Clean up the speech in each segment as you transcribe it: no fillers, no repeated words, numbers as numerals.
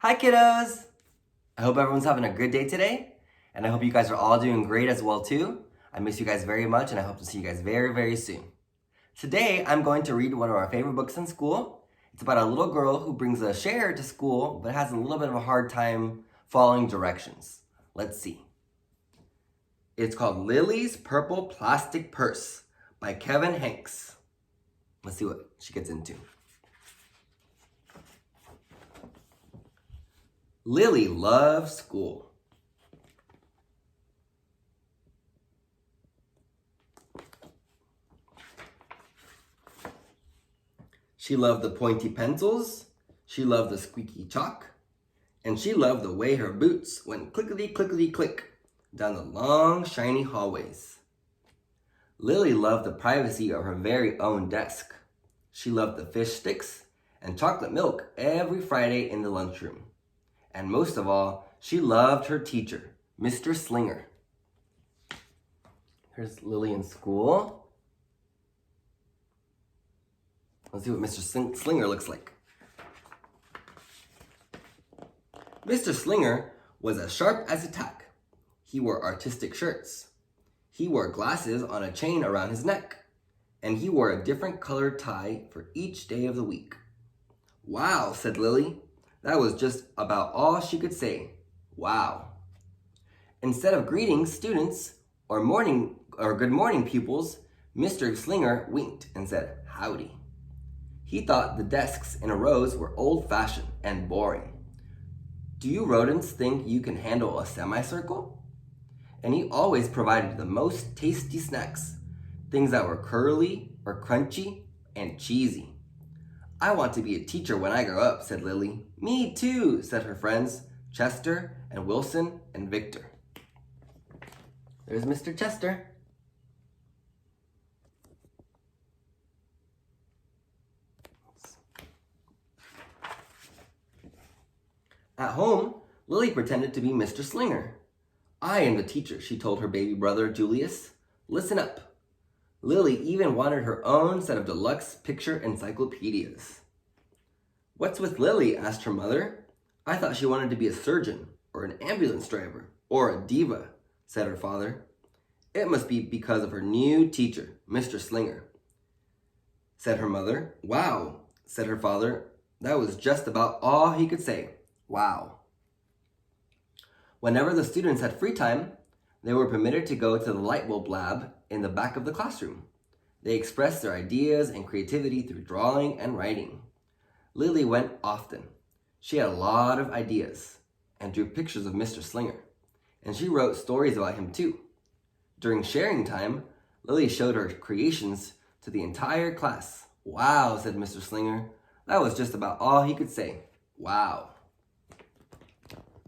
Hi kiddos! I hope everyone's having a good day today, and I hope you guys are all doing great as well too. I miss you guys very much, and I hope to see you guys very, very soon. Today, I'm going to read one of our favorite books in school. It's about a little girl who brings a share to school, but has a little bit of a hard time following directions. Let's see. It's called Lily's Purple Plastic Purse by Kevin Hanks. Let's see what she gets into. Lily loves school. She loved the pointy pencils, she loved the squeaky chalk, and she loved the way her boots went clickety-clickety-click down the long, shiny hallways. Lily loved the privacy of her very own desk. She loved the fish sticks and chocolate milk every Friday in the lunchroom. And most of all, she loved her teacher, Mr. Slinger. Here's Lily in school. Let's see what Mr. Slinger looks like. Mr. Slinger was as sharp as a tack. He wore artistic shirts. He wore glasses on a chain around his neck. And he wore a different colored tie for each day of the week. Wow, said Lily. That was just about all she could say. Wow. Instead of greetings, students, or good morning, pupils, Mr. Slinger winked and said, howdy. He thought the desks in rows were old-fashioned and boring. Do you rodents think you can handle a semicircle? And he always provided the most tasty snacks, things that were curly or crunchy and cheesy. I want to be a teacher when I grow up, said Lily. Me too, said her friends, Chester and Wilson and Victor. There's Mr. Chester. At home, Lily pretended to be Mr. Slinger. I am the teacher, she told her baby brother, Julius. Listen up. Lily even wanted her own set of deluxe picture encyclopedias. What's with Lily? Asked her mother. I thought she wanted to be a surgeon, or an ambulance driver, or a diva, said her father. It must be because of her new teacher, Mr. Slinger, said her mother. Wow, said her father. That was just about all he could say. Wow. Whenever the students had free time, they were permitted to go to the light bulb lab in the back of the classroom. They expressed their ideas and creativity through drawing and writing. Lily went often. She had a lot of ideas and drew pictures of Mr. Slinger. And she wrote stories about him too. During sharing time, Lily showed her creations to the entire class. Wow, said Mr. Slinger. That was just about all he could say. Wow.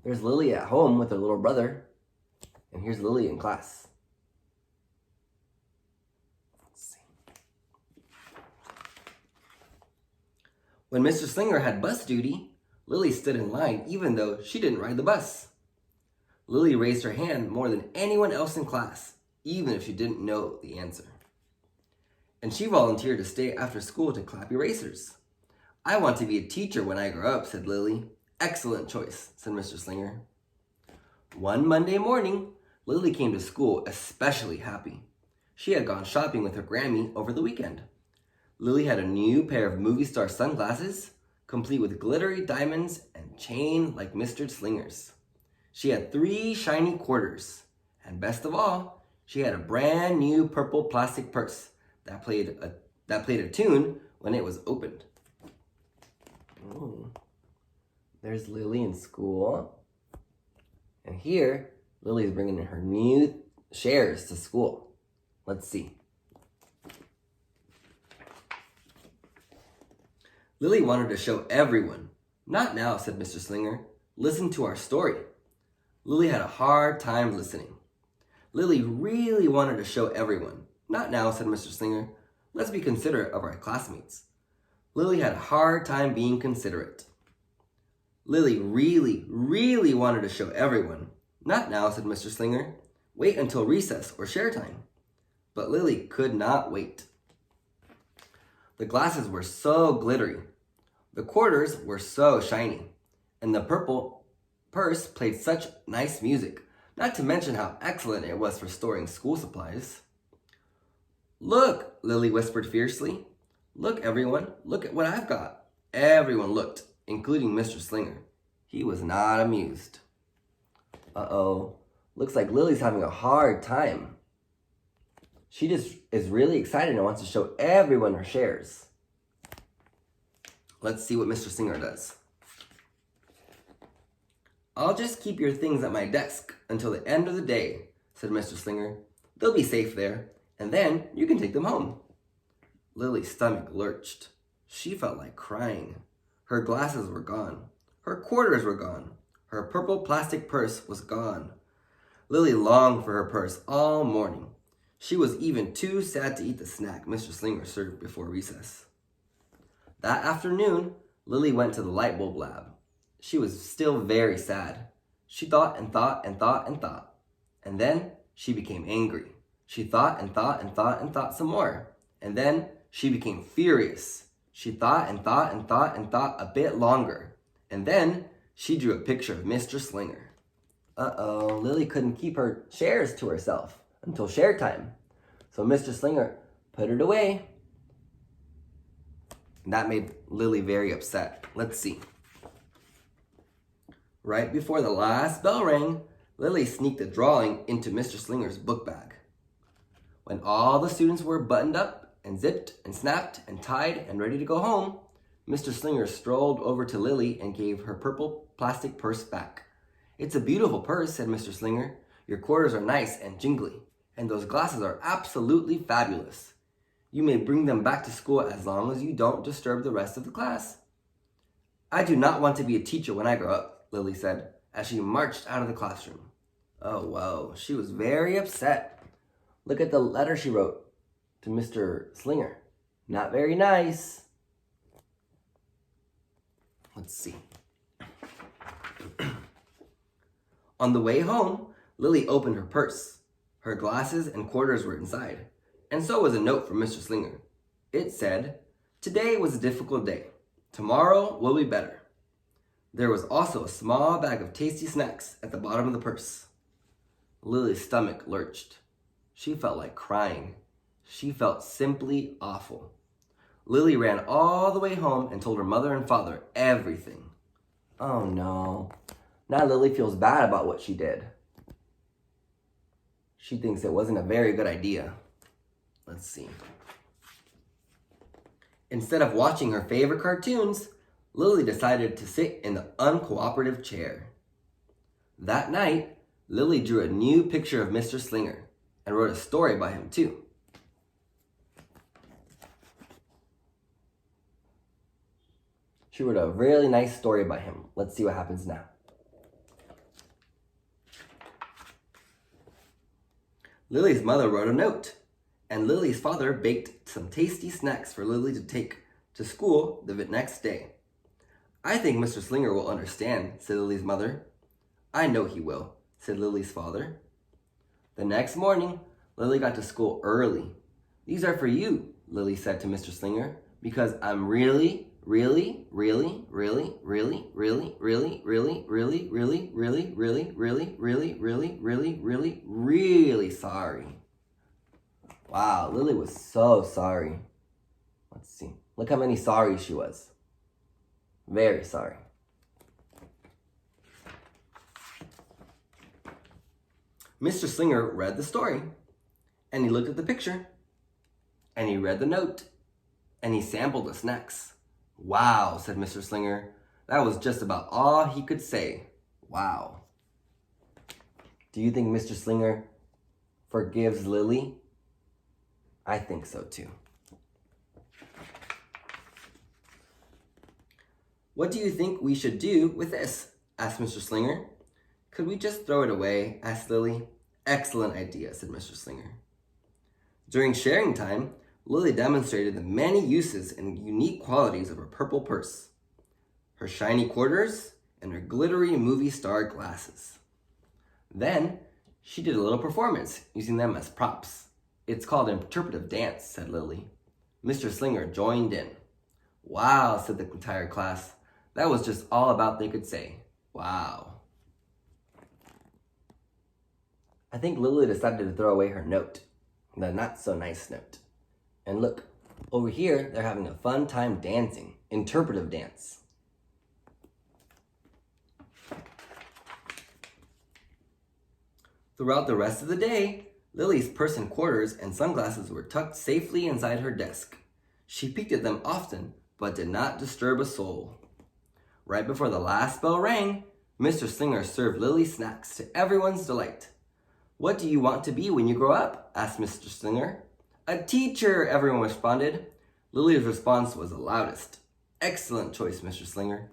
There's Lily at home with her little brother. And here's Lily in class. Let's see. When Mr. Slinger had bus duty, Lily stood in line even though she didn't ride the bus. Lily raised her hand more than anyone else in class, even if she didn't know the answer. And she volunteered to stay after school to clap erasers. I want to be a teacher when I grow up, said Lily. Excellent choice, said Mr. Slinger. One Monday morning, Lily came to school especially happy. She had gone shopping with her Grammy over the weekend. Lily had a new pair of movie star sunglasses, complete with glittery diamonds and chain like Mr. Slinger's. She had 3 shiny quarters, and best of all, she had a brand new purple plastic purse that played a tune when it was opened. Ooh. There's Lily in school. And here, Lily's bringing in her new shares to school. Let's see. Lily wanted to show everyone. Not now, said Mr. Slinger. Listen to our story. Lily had a hard time listening. Lily really wanted to show everyone. Not now, said Mr. Slinger. Let's be considerate of our classmates. Lily had a hard time being considerate. Lily really wanted to show everyone. Not now, said Mr. Slinger. Wait until recess or share time. But Lily could not wait. The glasses were so glittery. The quarters were so shiny. and the purple purse played such nice music, not to mention how excellent it was for storing school supplies. Look, Lily whispered fiercely. Look, everyone, look at what I've got. Everyone looked, including Mr. Slinger. He was not amused. Uh-oh, looks like Lily's having a hard time. She just is really excited and wants to show everyone her shares. Let's see what Mr. Slinger does. I'll just keep your things at my desk until the end of the day, said Mr. Slinger. They'll be safe there, and then you can take them home. Lily's stomach lurched. She felt like crying. Her glasses were gone. Her quarters were gone. Her purple plastic purse was gone. Lily longed for her purse all morning. She was even too sad to eat the snack Mr. Slinger served before recess. That afternoon, Lily went to the light bulb lab. She was still very sad. She thought and thought and thought and thought. And then she became angry. She thought and thought and thought and thought some more. And then she became furious. She thought and thought and thought and thought a bit longer. And then she drew a picture of Mr. Slinger. Uh-oh, Lily couldn't keep her shares to herself until share time. So Mr. Slinger put it away. That made Lily very upset. Let's see. Right before the last bell rang, Lily sneaked a drawing into Mr. Slinger's book bag. When all the students were buttoned up and zipped and snapped and tied and ready to go home, Mr. Slinger strolled over to Lily and gave her purple plastic purse back. It's a beautiful purse, said Mr. Slinger. Your quarters are nice and jingly, and those glasses are absolutely fabulous. You may bring them back to school as long as you don't disturb the rest of the class. I do not want to be a teacher when I grow up, Lily said, as she marched out of the classroom. Oh, wow, she was very upset. Look at the letter she wrote to Mr. Slinger. Not very nice. Let's see. On the way home, Lily opened her purse. Her glasses and quarters were inside, and so was a note from Mr. Slinger. It said, "Today was a difficult day. Tomorrow will be better." There was also a small bag of tasty snacks at the bottom of the purse. Lily's stomach lurched. She felt like crying. She felt simply awful. Lily ran all the way home and told her mother and father everything. Oh no. Now Lily feels bad about what she did. She thinks it wasn't a very good idea. Let's see. Instead of watching her favorite cartoons, Lily decided to sit in the uncooperative chair. That night, Lily drew a new picture of Mr. Slinger and wrote a story by him too. She wrote a really nice story by him. Let's see what happens now. Lily's mother wrote a note, and Lily's father baked some tasty snacks for Lily to take to school the next day. I think Mr. Slinger will understand, said Lily's mother. I know he will, said Lily's father. The next morning, Lily got to school early. These are for you, Lily said to Mr. Slinger, because I'm really sorry. Wow, Lily was so sorry. Let's see. Look how many sorries she was. Very sorry. Mr. Slinger read the story, and he looked at the picture, and he read the note, and he sampled the snacks. Wow, said Mr. Slinger. That was just about all he could say. Wow. Do you think Mr. Slinger forgives Lily? I think so too. What do you think we should do with this? Asked Mr. Slinger. Could we just throw it away? Asked Lily. Excellent idea, said Mr. Slinger. During sharing time, Lily demonstrated the many uses and unique qualities of her purple purse, her shiny quarters, and her glittery movie star glasses. Then, she did a little performance using them as props. It's called interpretive dance, said Lily. Mr. Slinger joined in. Wow, said the entire class. That was just all about they could say. Wow. I think Lily decided to throw away her note, the not so nice note. And look, over here they're having a fun time dancing, interpretive dance. Throughout the rest of the day, Lily's purse and quarters and sunglasses were tucked safely inside her desk. She peeked at them often, but did not disturb a soul. Right before the last bell rang, Mr. Slinger served Lily snacks to everyone's delight. "What do you want to be when you grow up?" asked Mr. Slinger. "A teacher," everyone responded. Lily's response was the loudest. "Excellent choice, Mr. Slinger."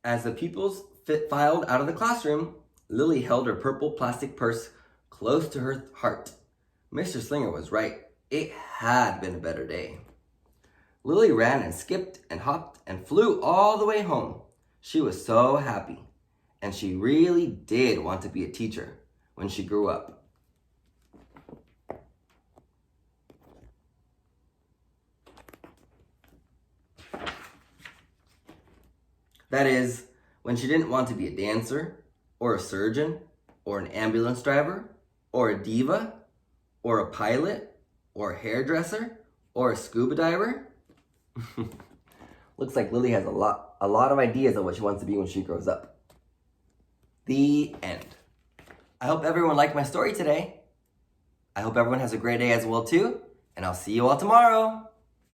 As the pupils filed out of the classroom, Lily held her purple plastic purse close to her heart. Mr. Slinger was right. It had been a better day. Lily ran and skipped and hopped and flew all the way home. She was so happy, and she really did want to be a teacher when she grew up. That is, when she didn't want to be a dancer, or a surgeon, or an ambulance driver, or a diva, or a pilot, or a hairdresser, or a scuba diver. Looks like Lily has a lot of ideas of what she wants to be when she grows up. The end. I hope everyone liked my story today. I hope everyone has a great day as well too, and I'll see you all tomorrow.